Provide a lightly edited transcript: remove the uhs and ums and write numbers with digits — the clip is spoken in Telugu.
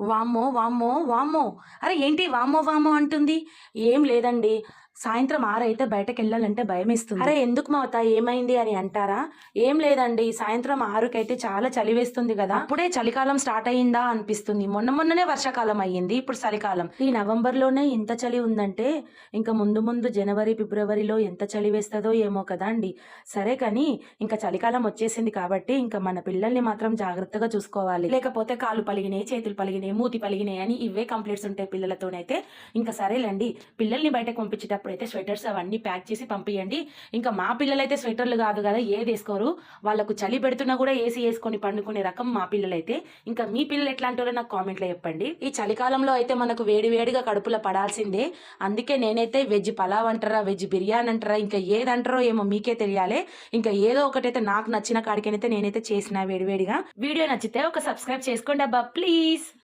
వామ్మో! వామ్మో! వామ్మో! అరె ఏంటి వామ్మో! వామ్మో! అంటుంది? ఏం లేదండి. సాయంత్రం 6 అయితే బయటకెళ్ళాలంటే భయమేస్తుంది. అరె ఎందుకు మమత ఏమైంది అని అంటారా? ఏం లేదండి. సాయంత్రం 6కైతే చాలా చలి వేస్తుంది గదా! అప్పుడే చలికాలం స్టార్ట్ అయిందా అనిపిస్తుంది. మొన్ననే వర్షాకాలం అయ్యింది. ఇప్పుడు చలికాలం. ఈ నవంబర్‌లోనే ఇంత చలి ఉందంటే ఇంక ముందు ముందు జనవరి, ఫిబ్రవరిలో ఎంత చలి వేస్తదో ఏమో కదా అండి. సరే కానీ ఇంక చలికాలం వచ్చేసింది కాబట్టి ఇంక మన పిల్లల్ని మాత్రం జాగ్రత్తగా చూసుకోవాలి. లేకపోతే కాళ్ళు పలిగినాయి, చేతులు పలిగినాయి, మూతి పలిగినాయి అని ఇవే కంప్లైంట్స్ ఉంటాయి పిల్లలతోనైతే. ఇంక సరేలేండి. పిల్లల్ని బయటకు పంపించేటప్పుడు అయితే స్వెటర్స్ అవన్నీ ప్యాక్ చేసి పంపియండి. ఇంకా మా పిల్లలైతే స్వెటర్లు కాదు కదా ఏదేసుకోరు. వాళ్ళకు చలి పెడుతున్నా కూడా ఏసీ వేసుకొని పండుకునే రకం మా పిల్లలైతే. ఇంకా మీ పిల్లలు ఎట్లాంటి వాళ్ళో నాకు కామెంట్లో చెప్పండి. ఈ చలికాలంలో అయితే మనకు వేడి వేడిగా కడుపులో పడాల్సిందే. అందుకే నేనైతే వెజ్ పలావ్ అంటారా, వెజ్ బిర్యానీ అంటారా, ఇంకా ఏదంటారో ఏమో మీకే తెలియాలి. ఇంకా ఏదో ఒకటైతే నాకు నచ్చిన కాడికైతే నేనైతే చేసిన వేడివేడిగా. వీడియో నచ్చితే ఒక సబ్స్క్రైబ్ చేసుకోండి అబ్బా ప్లీజ్.